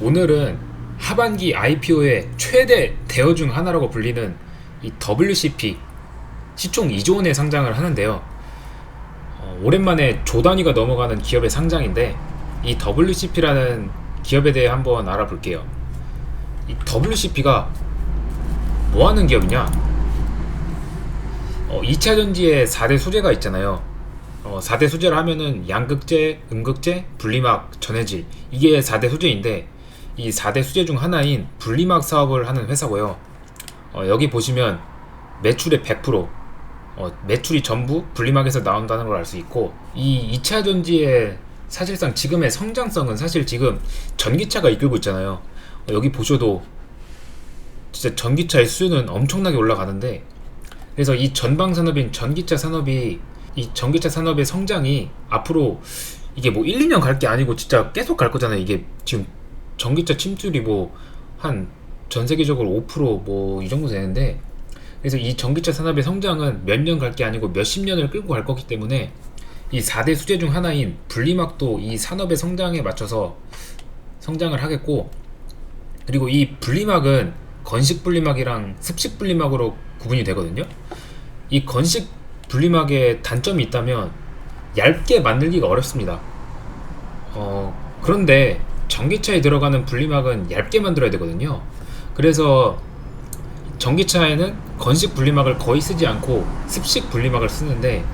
오늘은 하반기 IPO의 최대 대여 중 하나라고 불리는 이 WCP 시총 2조 원의 상장을 하는데요. 오랜만에 조 단위가 넘어가는 기업의 상장인데 이 WCP라는 기업에 대해 한번 알아볼게요. 이 WCP가 뭐 하는 기업이냐? 2차 전지에 4대 소재가 있잖아요. 4대 소재를 하면은 양극재, 음극재, 분리막, 전해질, 이게 4대 소재인데 이 4대 소재 중 하나인 분리막 사업을 하는 회사고요. 여기 보시면 매출의 100%, 매출이 전부 분리막에서 나온다는 걸 알 수 있고, 이 2차 전지의 사실상 지금의 성장성은 사실 지금 전기차가 이끌고 있잖아요. 여기 보셔도 진짜 전기차의 수요는 엄청나게 올라가는데, 그래서 이 전방 산업인 전기차 산업이, 이 전기차 산업의 성장이 앞으로 이게 뭐 1, 2년 갈 게 아니고 진짜 계속 갈 거잖아요. 이게 지금 전기차 침투율이 뭐 한 전 세계적으로 5% 뭐 이 정도 되는데, 그래서 이 전기차 산업의 성장은 몇 년 갈 게 아니고 몇십 년을 끌고 갈 거기 때문에 이 4대 수재 중 하나인 분리막도 이 산업의 성장에 맞춰서 성장을 하겠고, 그리고 이 분리막은 건식 분리막이랑 습식 분리막으로 구분이 되거든요. 이 건식 분리막의 단점이 있다면 얇게 만들기가 어렵습니다. 그런데 전기차에 들어가는 분리막은 얇게 만들어야 되거든요. 그래서 전기차에는 건식 분리막을 거의 쓰지 않고 습식 분리막을 쓰는데,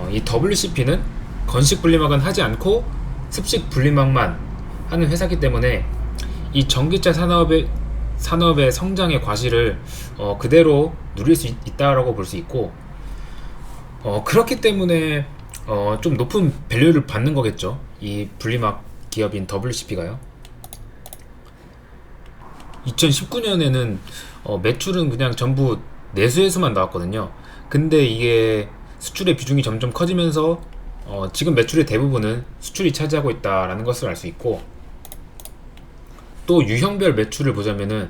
이 WCP는 건식 분리막은 하지 않고 습식 분리막만 하는 회사이기 때문에 이 전기차 산업의 성장의 과실을 그대로 누릴 수 있다라고 볼 수 있고, 그렇기 때문에 좀 높은 밸류를 받는 거겠죠. 이 분리막 기업인 WCP가요. 2019년에는 매출은 그냥 전부 내수에서만 나왔거든요. 근데 이게 수출의 비중이 점점 커지면서 지금 매출의 대부분은 수출이 차지하고 있다라는 것을 알 수 있고, 또 유형별 매출을 보자면은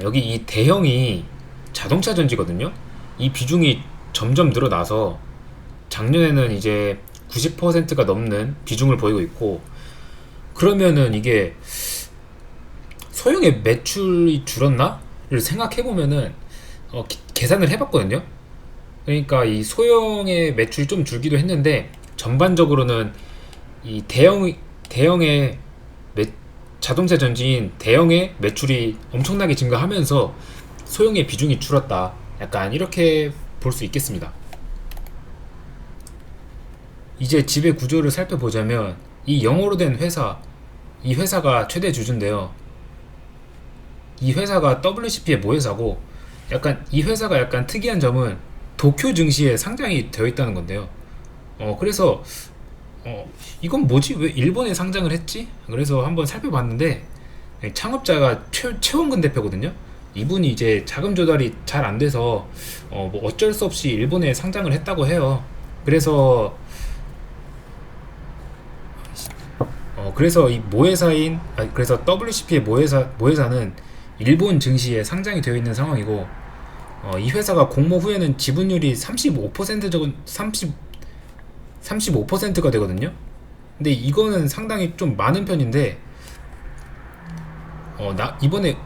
여기 이 대형이 자동차 전지거든요. 이 비중이 점점 늘어나서 작년에는 이제 90%가 넘는 비중을 보이고 있고, 그러면은 이게 소형의 매출이 줄었나?를 생각해보면은 계산을 해봤거든요. 그러니까 이 소형의 매출이 좀 줄기도 했는데 전반적으로는 이 대형의 자동차 전지인 대형의 매출이 엄청나게 증가하면서 소형의 비중이 줄었다. 약간 이렇게 볼 수 있겠습니다. 이제 지배 구조를 살펴보자면 이 영어로 된 회사, 이 회사가 최대 주주인데요. 이 회사가 WCP의 모회사고, 이 회사가 약간 특이한 점은 도쿄 증시에 상장이 되어 있다는 건데요. 그래서 이건 뭐지? 왜 일본에 상장을 했지? 그래서 한번 살펴봤는데, 창업자가 최원근 대표거든요. 이분이 이제 자금 조달이 잘 안 돼서 뭐 어쩔 수 없이 일본에 상장을 했다고 해요. 그래서 이 모회사인, 그래서 WCP의 모회사는 일본 증시에 상장이 되어 있는 상황이고, 이 회사가 공모 후에는 지분율이 35%가 되거든요. 근데 이거는 상당히 좀 많은 편인데, 이번에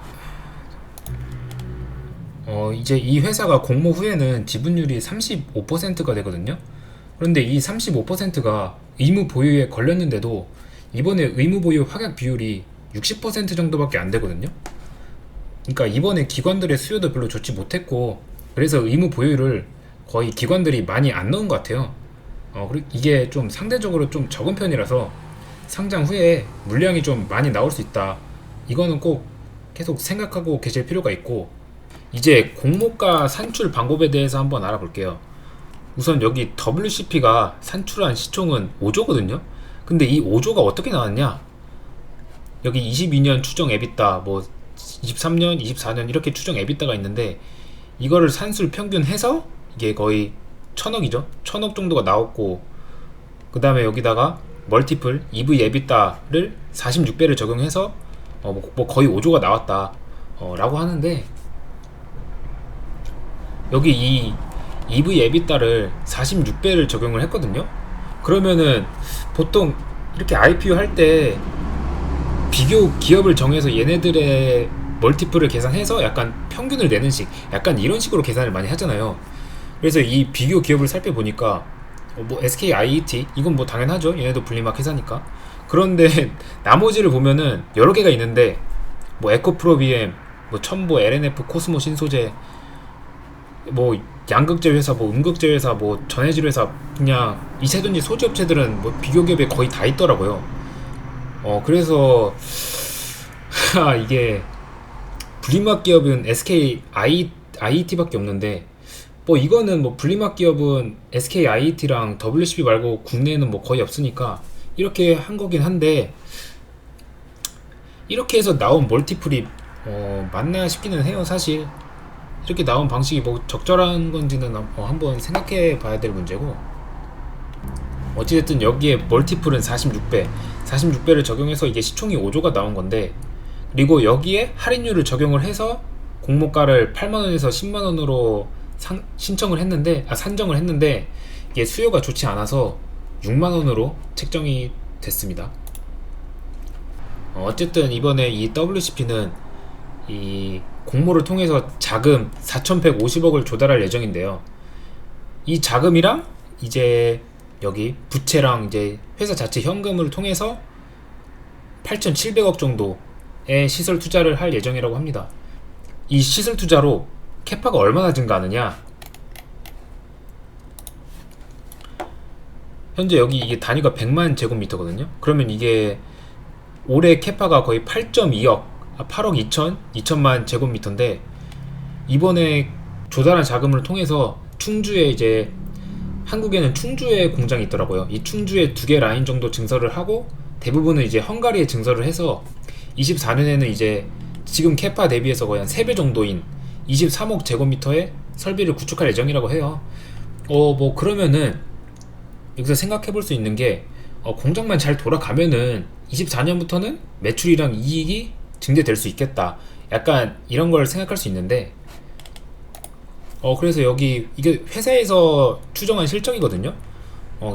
이제 이 회사가 공모 후에는 지분율이 35%가 되거든요. 그런데 이 35%가 의무 보유에 걸렸는데도 이번에 의무 보유 확약 비율이 60% 정도밖에 안 되거든요. 그러니까 이번에 기관들의 수요도 별로 좋지 못했고, 그래서 의무 보유를 거의 기관들이 많이 안 넣은 것 같아요. 그리고 이게 좀 상대적으로 좀 적은 편이라서 상장 후에 물량이 좀 많이 나올 수 있다. 이거는 꼭 계속 생각하고 계실 필요가 있고, 이제 공모가 산출 방법에 대해서 한번 알아볼게요. 우선 여기 WCP가 산출한 시총은 5조거든요. 근데 이 5조가 어떻게 나왔냐? 여기 22년 추정 EBITDA, 뭐 23년, 24년 이렇게 추정 EBITDA가 있는데, 이거를 산술 평균해서 이게 거의 1000억이죠. 1000억 정도가 나왔고, 그 다음에 여기다가 멀티플 EV EBITDA를 46배를 적용해서 뭐 거의 5조가 나왔다 라고 하는데, 여기 이 EV EBITDA를 46배를 적용을 했거든요. 그러면은 보통 이렇게 IPO 할 때 비교 기업을 정해서 얘네들의 멀티플을 계산해서 약간 평균을 내는 식, 약간 이런 식으로 계산을 많이 하잖아요. 그래서 이 비교 기업을 살펴보니까 뭐 SK IET 이건 뭐 당연하죠. 얘네도 분리막 회사니까. 그런데 나머지를 보면은 여러 개가 있는데 뭐 에코프로 BM, 뭐 첨보, LNF, 코스모 신소재, 뭐 양극재 회사, 뭐 음극재 회사, 뭐 전해질 회사, 그냥 이체전지 소지 업체들은 뭐 비교 기업에 거의 다 있더라고요. 그래서 이게 분리막 기업은 SK IET밖에 없는데, 뭐 이거는 뭐 분리막 기업은 SK IET랑 WCP 말고 국내에는 뭐 거의 없으니까 이렇게 한 거긴 한데, 이렇게 해서 나온 멀티플이 맞나 싶기는 해요. 사실 이렇게 나온 방식이 뭐 적절한 건지는 한번 생각해 봐야 될 문제고, 어찌됐든 여기에 멀티플은 46배를 적용해서 이게 시총이 5조가 나온 건데, 그리고 여기에 할인율을 적용을 해서 공모가를 8만원에서 10만원으로 신청을 했는데, 산정을 했는데, 이게 수요가 좋지 않아서 6만원으로 책정이 됐습니다. 어쨌든 이번에 이 WCP는 이 공모를 통해서 자금 4,150억을 조달할 예정인데요. 이 자금이랑 이제 여기 부채랑 이제 회사 자체 현금을 통해서 8,700억 정도의 시설 투자를 할 예정이라고 합니다. 이 시설 투자로 캐파가 얼마나 증가하느냐? 현재 여기 이게 단위가 100만 제곱미터거든요. 그러면 이게 올해 캐파가 거의 8억 2천만 제곱미터인데, 이번에 조달한 자금을 통해서 충주에 이제, 한국에는 충주에 공장이 있더라고요. 이 충주에 2개 라인 정도 증설을 하고, 대부분은 이제 헝가리에 증설을 해서 24년에는 이제 지금 캐파 대비해서 거의 한 3배 정도인 23억 제곱미터의 설비를 구축할 예정이라고 해요. 뭐 그러면은 여기서 생각해 볼 수 있는 게, 공장만 잘 돌아가면은 24년부터는 매출이랑 이익이 증대될 수 있겠다, 약간 이런 걸 생각할 수 있는데, 그래서 여기 이게 회사에서 추정한 실적이거든요.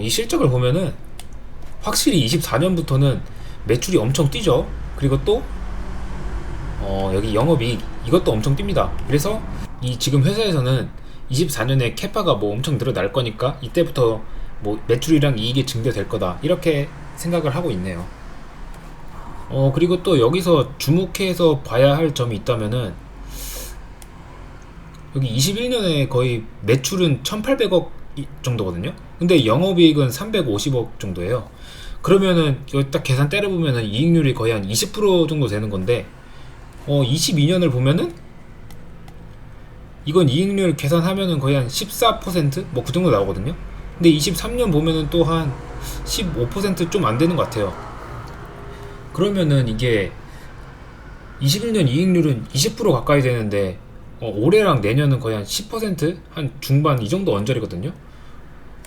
이 실적을 보면은 확실히 24년부터는 매출이 엄청 뛰죠. 그리고 또 여기 영업이익 이것도 엄청 뜁니다. 그래서 이 지금 회사에서는 24년에 캐파가 뭐 엄청 늘어날 거니까 이때부터 뭐 매출이랑 이익이 증대될 거다, 이렇게 생각을 하고 있네요. 그리고 또 여기서 주목해서 봐야 할 점이 있다면은, 여기 21년에 거의 매출은 1800억 정도거든요. 근데 영업이익은 350억 정도예요. 그러면은 여기 딱 계산 때려보면은 이익률이 거의 한 20% 정도 되는 건데, 22년을 보면은 이건 이익률 계산하면은 거의 한 14%뭐 그 정도 나오거든요. 근데 23년 보면은 또 한 15% 좀 안 되는 것 같아요. 그러면은 이게 21년 이익률은 20% 가까이 되는데, 올해랑 내년은 거의 한 10%? 한 중반 이 정도 언저리거든요.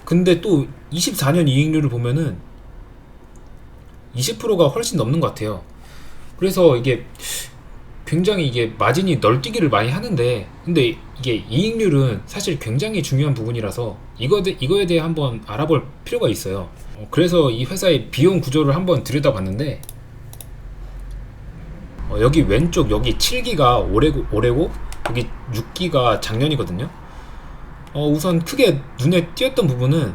근데 또 24년 이익률을 보면은 20%가 훨씬 넘는 것 같아요. 그래서 이게 굉장히 이게 마진이 널뛰기를 많이 하는데, 근데 이게 이익률은 사실 굉장히 중요한 부분이라서 이거에 대해 한번 알아볼 필요가 있어요. 그래서 이 회사의 비용 구조를 한번 들여다봤는데, 여기 왼쪽 여기 7기가 올해고 여기 6기가 작년이거든요. 우선 크게 눈에 띄었던 부분은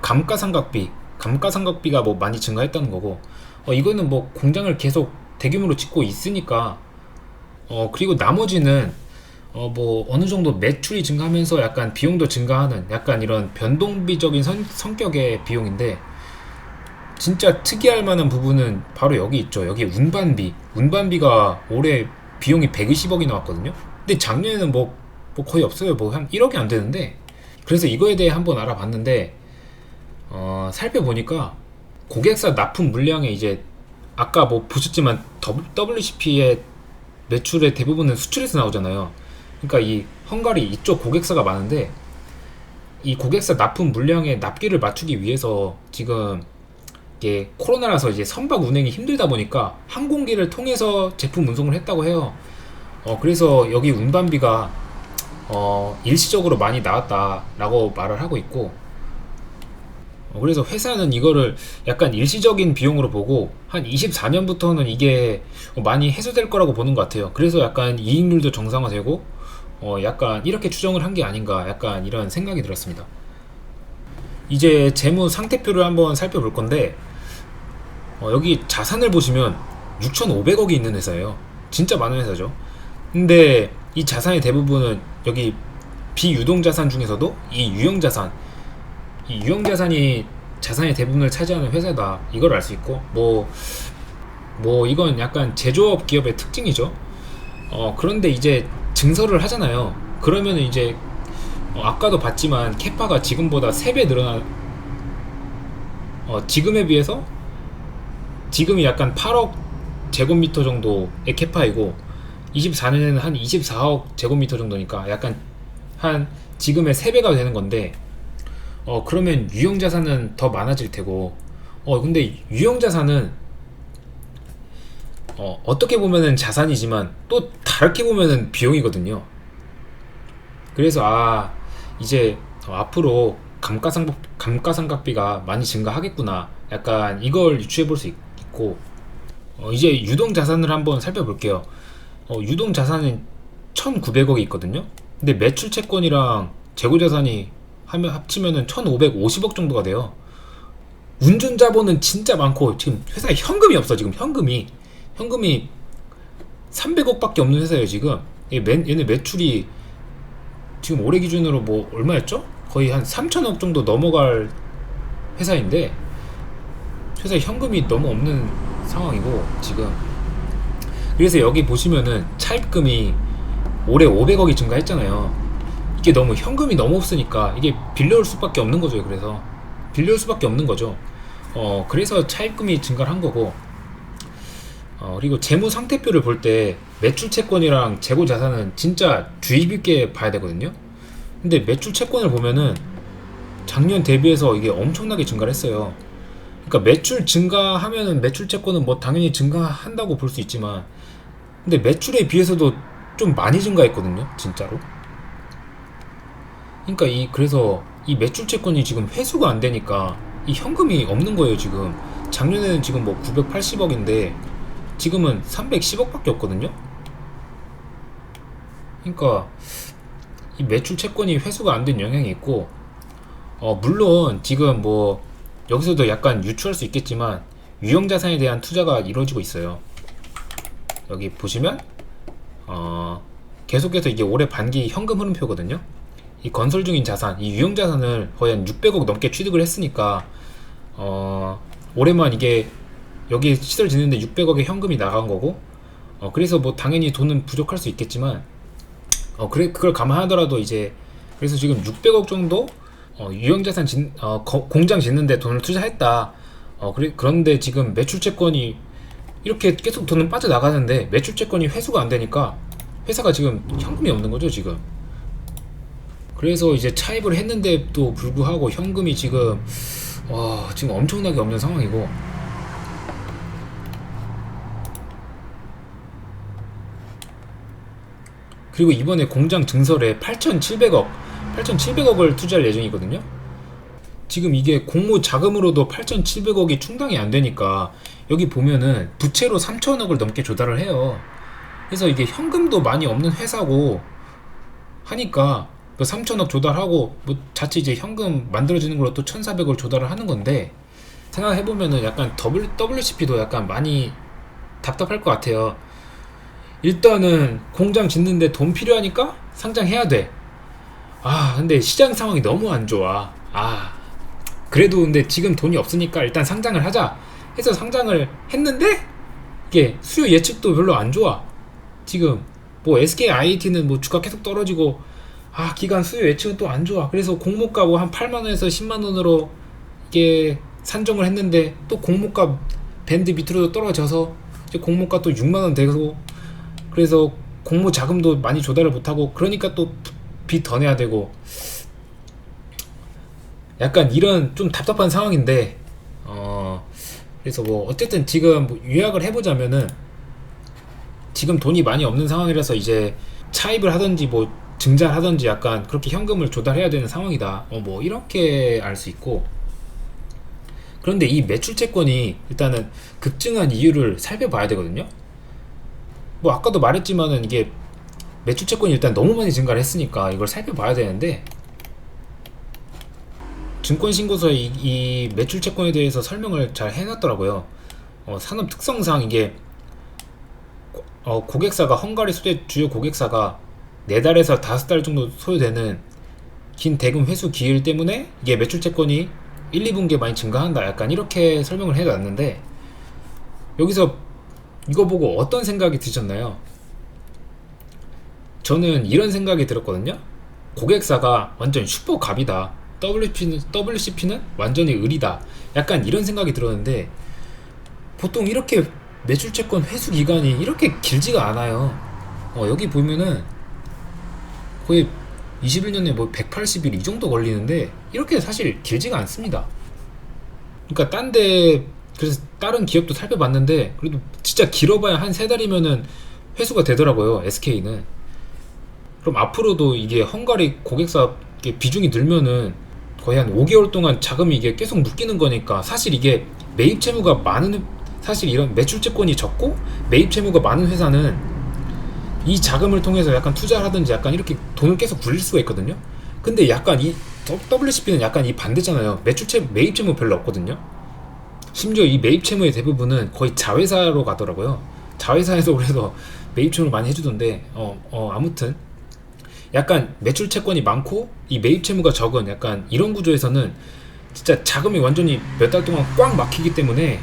감가상각비가 뭐 많이 증가했다는 거고, 이거는 뭐 공장을 계속 대규모로 짓고 있으니까, 그리고 나머지는 뭐 어느 정도 매출이 증가하면서 약간 비용도 증가하는 약간 이런 변동비적인 성격의 비용인데, 진짜 특이할 만한 부분은 바로 여기 있죠. 여기 운반비가 올해 비용이 120억이 나왔거든요. 근데 작년에는 뭐 거의 없어요. 뭐 한 1억이 안 되는데. 그래서 이거에 대해 한번 알아봤는데, 살펴보니까 고객사 납품 물량에 이제 아까 뭐 보셨지만 WCP의 매출의 대부분은 수출에서 나오잖아요. 그러니까 이 헝가리 이쪽 고객사가 많은데, 이 고객사 납품 물량의 납기를 맞추기 위해서 지금 이게 코로나라서 이제 선박 운행이 힘들다 보니까 항공기를 통해서 제품 운송을 했다고 해요. 그래서 여기 운반비가 일시적으로 많이 나왔다라고 말을 하고 있고, 그래서 회사는 이거를 약간 일시적인 비용으로 보고 한 24년부터는 이게 많이 해소될 거라고 보는 것 같아요. 그래서 약간 이익률도 정상화되고 약간 이렇게 추정을 한 게 아닌가, 약간 이런 생각이 들었습니다. 이제 재무 상태표를 한번 살펴볼 건데 여기 자산을 보시면 6,500억이 있는 회사예요. 진짜 많은 회사죠. 근데 이 자산의 대부분은 여기 비유동자산 중에서도 이 유형자산이 자산의 대부분을 차지하는 회사다, 이걸 알 수 있고, 이건 약간 제조업 기업의 특징이죠. 그런데 이제 증설을 하잖아요. 그러면 이제 아까도 봤지만 캐파가 지금보다 3배 늘어나, 지금에 비해서 지금이 약간 8억 제곱미터 정도의 캐파이고 24년에는 한 24억 제곱미터 정도니까 약간 한 지금의 3배가 되는 건데, 그러면 유형자산은 더 많아질 테고, 근데 유형자산은 어떻게 보면은 자산이지만 또 다르게 보면은 비용이거든요. 그래서 이제 앞으로 감가상각비가 많이 증가하겠구나, 약간 이걸 유추해 볼 수 있고, 이제 유동자산을 한번 살펴볼게요. 유동자산은 1,900억이 있거든요. 근데 매출채권이랑 재고자산이 합치면은 1,550억 정도가 돼요. 운전자본은 진짜 많고 지금 회사에 현금이 없어. 지금 현금이 300억밖에 없는 회사예요. 지금 얘네 매출이 지금 올해 기준으로 뭐 얼마였죠? 거의 한 3천억 정도 넘어갈 회사인데 회사에 현금이 너무 없는 상황이고 지금. 그래서 여기 보시면은 차입금이 올해 500억이 증가했잖아요. 이게 너무 현금이 너무 없으니까 이게 빌려올 수밖에 없는 거죠. 그래서 빌려올 수밖에 없는 거죠. 그래서 차입금이 증가를 한 거고, 그리고 재무 상태표를 볼 때 매출 채권이랑 재고 자산은 진짜 주의 깊게 봐야 되거든요. 근데 매출 채권을 보면은 작년 대비해서 이게 엄청나게 증가를 했어요. 그러니까 매출 증가하면은 매출 채권은 뭐 당연히 증가한다고 볼 수 있지만, 근데 매출에 비해서도 좀 많이 증가했거든요, 진짜로. 그러니까 그래서 이 매출 채권이 지금 회수가 안 되니까 이 현금이 없는 거예요. 지금 작년에는 지금 뭐 980억인데 지금은 310억밖에 없거든요. 그러니까 이 매출 채권이 회수가 안 된 영향이 있고, 물론 지금 뭐 여기서도 약간 유추할 수 있겠지만 유형자산에 대한 투자가 이루어지고 있어요. 여기 보시면 계속해서 이게 올해 반기 현금 흐름표거든요. 이 건설 중인 자산, 이 유형자산을 거의 한 600억 넘게 취득을 했으니까 올해만 이게 여기 시설 짓는데 600억의 현금이 나간 거고, 그래서 뭐 당연히 돈은 부족할 수 있겠지만 그걸 감안하더라도 이제 그래서 지금 600억 정도 유형자산 공장 짓는데 돈을 투자했다. 그런데 지금 매출채권이 이렇게 계속 돈은 빠져나가는데 매출채권이 회수가 안 되니까 회사가 지금 현금이 없는 거죠, 지금. 그래서 이제 차입을 했는데도 불구하고 현금이 지금 엄청나게 없는 상황이고, 그리고 이번에 공장 증설에 8,700억을 투자할 예정이거든요. 지금 이게 공모 자금으로도 8,700억이 충당이 안 되니까 여기 보면은 부채로 3천억을 넘게 조달을 해요. 그래서 이게 현금도 많이 없는 회사고 하니까 3천억 조달하고 뭐 자칫 이제 현금 만들어지는 걸로 또 1,400을 조달을 하는 건데, 생각해보면은 약간 WCP도 약간 많이 답답할 것 같아요. 일단은 공장 짓는데 돈 필요하니까 상장해야 돼. 근데 시장 상황이 너무 안 좋아. 그래도 근데 지금 돈이 없으니까 일단 상장을 하자 해서 상장을 했는데 이게 수요 예측도 별로 안 좋아. 지금 뭐 SK IT는 뭐 주가 계속 떨어지고 기간 수요 예측은 또 안 좋아. 그래서 공모가 뭐 한 8만원에서 10만원으로 이게 산정을 했는데 또 공모가 밴드 밑으로 떨어져서 이제 공모가 또 6만원 되고, 그래서 공모 자금도 많이 조달을 못하고, 그러니까 또 빚 더 내야 되고, 약간 이런 좀 답답한 상황인데, 그래서 뭐 어쨌든 지금 뭐 요약을 해보자면은 지금 돈이 많이 없는 상황이라서 이제 차입을 하든지 뭐 증자를 하든지 약간 그렇게 현금을 조달해야 되는 상황이다. 뭐 이렇게 알 수 있고, 그런데 이 매출 채권이 일단은 급증한 이유를 살펴봐야 되거든요. 뭐 아까도 말했지만은 이게 매출 채권이 일단 너무 많이 증가를 했으니까 이걸 살펴봐야 되는데, 증권신고서에 이 매출 채권에 대해서 설명을 잘 해놨더라고요. 산업 특성상 이게 고객사가 헝가리 수제 주요 고객사가 4달에서 5달 정도 소요되는 긴 대금 회수 기일 때문에 이게 매출 채권이 1, 2분기에 많이 증가한다, 약간 이렇게 설명을 해놨는데, 여기서 이거 보고 어떤 생각이 드셨나요? 저는 이런 생각이 들었거든요. 고객사가 완전 슈퍼갑이다, WCP는 완전히 을이다, 약간 이런 생각이 들었는데, 보통 이렇게 매출채권 회수 기간이 이렇게 길지가 않아요. 여기 보면은 거의 21년에 뭐 180일 이 정도 걸리는데 이렇게 사실 길지가 않습니다. 그러니까 그래서 다른 기업도 살펴봤는데 그래도 진짜 길어봐야 한 3달이면은 회수가 되더라고요, SK는. 그럼 앞으로도 이게 헝가리 고객사 비중이 늘면은 거의 한 5개월 동안 자금이 이게 계속 묶이는 거니까, 사실 이게 매입 채무가 많은, 사실 이런 매출 채권이 적고 매입 채무가 많은 회사는 이 자금을 통해서 약간 투자를 하든지 약간 이렇게 돈을 계속 굴릴 수가 있거든요. 근데 약간 이 WCP는 약간 이 반대잖아요. 매입 채무 별로 없거든요. 심지어 이 매입 채무의 대부분은 거의 자회사로 가더라고요. 자회사에서 그래서 매입 채무를 많이 해주던데, 아무튼 약간 매출 채권이 많고 이 매입 채무가 적은 약간 이런 구조에서는 진짜 자금이 완전히 몇 달 동안 꽉 막히기 때문에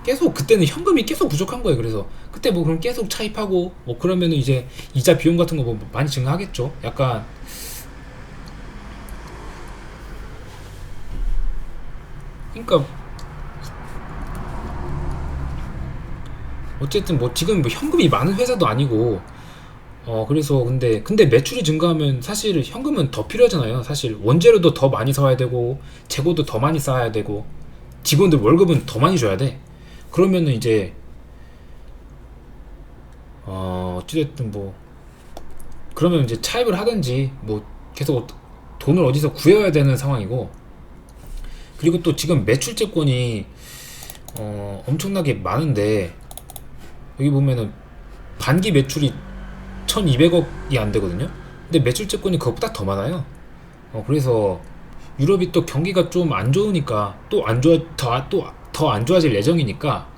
계속 그때는 현금이 계속 부족한 거예요. 그래서 그때 뭐 그럼 계속 차입하고 뭐 그러면은 이제 이자 비용 같은 거 뭐 많이 증가하겠죠. 약간 그러니까 어쨌든 뭐 지금 뭐 현금이 많은 회사도 아니고, 그래서 근데 매출이 증가하면 사실 현금은 더 필요하잖아요. 사실 원재료도 더 많이 사야 되고 재고도 더 많이 쌓아야 되고 직원들 월급은 더 많이 줘야 돼. 그러면은 이제 어찌됐든 뭐 그러면 이제 차입을 하든지 뭐 계속 돈을 어디서 구해야 되는 상황이고, 그리고 또 지금 매출채권이 엄청나게 많은데 여기 보면은 반기 매출이 1200억이 안 되거든요. 근데 매출채권이 그것보다 더 많아요. 그래서 유럽이 또 경기가 좀 안 좋으니까 또 안 좋아, 더 안 좋아질 예정이니까,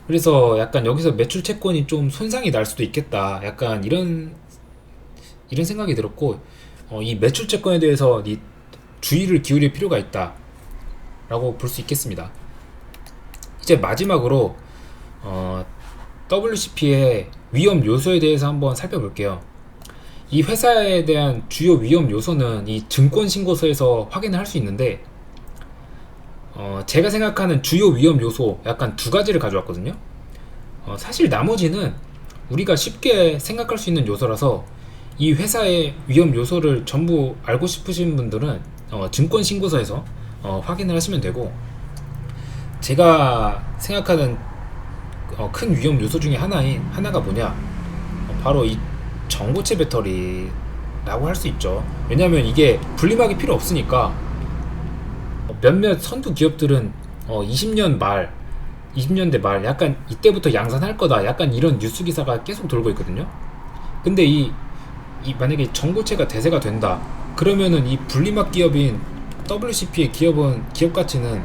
그래서 약간 여기서 매출 채권이 좀 손상이 날 수도 있겠다, 약간 이런 생각이 들었고, 이 매출 채권에 대해서 주의를 기울일 필요가 있다 라고 볼 수 있겠습니다. 이제 마지막으로 WCP의 위험 요소에 대해서 한번 살펴볼게요. 이 회사에 대한 주요 위험 요소는 이 증권 신고서에서 확인을 할 수 있는데, 제가 생각하는 주요 위험 요소 약간 2가지를 가져왔거든요. 사실 나머지는 우리가 쉽게 생각할 수 있는 요소라서 이 회사의 위험 요소를 전부 알고 싶으신 분들은 증권 신고서에서 확인을 하시면 되고, 제가 생각하는 큰 위험 요소 중에 하나가 뭐냐, 바로 이 전고체 배터리라고 할 수 있죠. 왜냐하면 이게 분리막이 필요 없으니까. 몇몇 선두 기업들은 20년대 말 약간 이때부터 양산할 거다, 약간 이런 뉴스 기사가 계속 돌고 있거든요. 근데 만약에 전고체가 대세가 된다 그러면은 이 분리막 기업인 WCP의 기업 가치는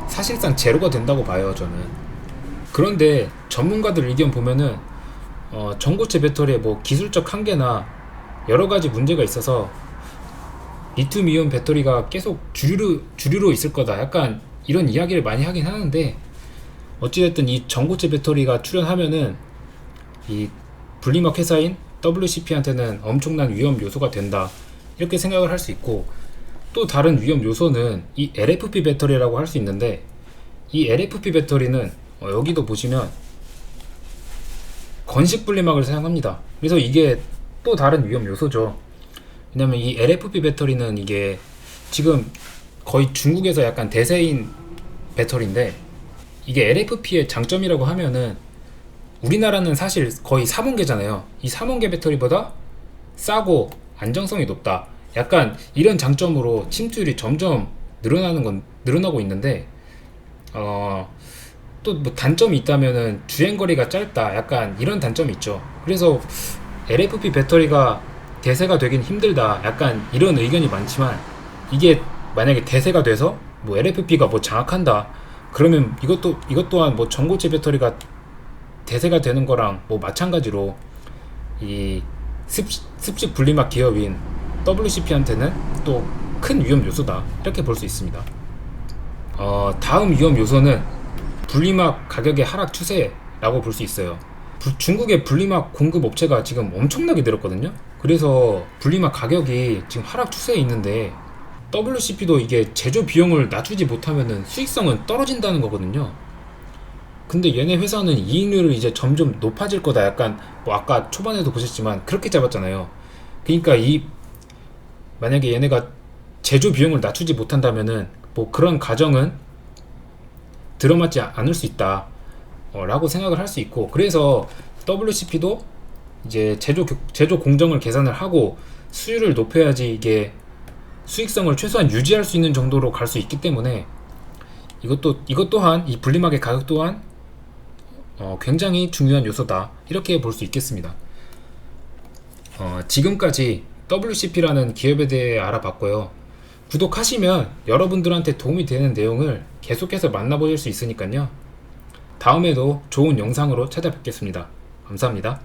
사실상 제로가 된다고 봐요, 저는. 그런데 전문가들 의견 보면은 전고체 배터리의 뭐 기술적 한계나 여러 가지 문제가 있어서 리튬 이온 배터리가 계속 주류로 있을 거다, 약간 이런 이야기를 많이 하긴 하는데, 어찌됐든 이 전고체 배터리가 출현하면은 이 분리막 회사인 WCP한테는 엄청난 위험 요소가 된다, 이렇게 생각을 할 수 있고, 또 다른 위험 요소는 이 LFP 배터리라고 할 수 있는데, 이 LFP 배터리는 여기도 보시면 건식 분리막을 사용합니다. 그래서 이게 또 다른 위험 요소죠. 왜냐면 이 LFP 배터리는 이게 지금 거의 중국에서 약간 대세인 배터리인데, 이게 LFP의 장점이라고 하면은 우리나라는 사실 거의 3원계잖아요. 이 3원계 배터리보다 싸고 안정성이 높다, 약간 이런 장점으로 침투율이 점점 늘어나는 늘어나고 있는데 또 뭐 단점이 있다면은 주행거리가 짧다, 약간 이런 단점이 있죠. 그래서 LFP 배터리가 대세가 되긴 힘들다, 약간 이런 의견이 많지만, 이게 만약에 대세가 돼서 뭐 LFP가 뭐 장악한다 그러면 이것 또한 뭐 전고체 배터리가 대세가 되는 거랑 뭐 마찬가지로 이 습식 분리막 기업인 WCP한테는 또 큰 위험 요소다, 이렇게 볼 수 있습니다. 다음 위험 요소는 분리막 가격의 하락 추세라고 볼 수 있어요. 중국의 분리막 공급 업체가 지금 엄청나게 늘었거든요. 그래서 분리막 가격이 지금 하락 추세에 있는데, WCP도 이게 제조 비용을 낮추지 못하면 수익성은 떨어진다는 거거든요. 근데 얘네 회사는 이익률을 이제 점점 높아질 거다, 약간 뭐 아까 초반에도 보셨지만 그렇게 잡았잖아요. 그러니까 만약에 얘네가 제조 비용을 낮추지 못한다면은 뭐 그런 가정은 들어맞지 않을 수 있다 라고 생각을 할 수 있고, 그래서 WCP도 이제 제조 공정을 계산을 하고 수율을 높여야지 이게 수익성을 최소한 유지할 수 있는 정도로 갈 수 있기 때문에, 이것 또한 이 분리막의 가격 또한 굉장히 중요한 요소다, 이렇게 볼 수 있겠습니다. 지금까지 WCP라는 기업에 대해 알아봤고요. 구독하시면 여러분들한테 도움이 되는 내용을 계속해서 만나보실 수 있으니까요. 다음에도 좋은 영상으로 찾아뵙겠습니다. 감사합니다.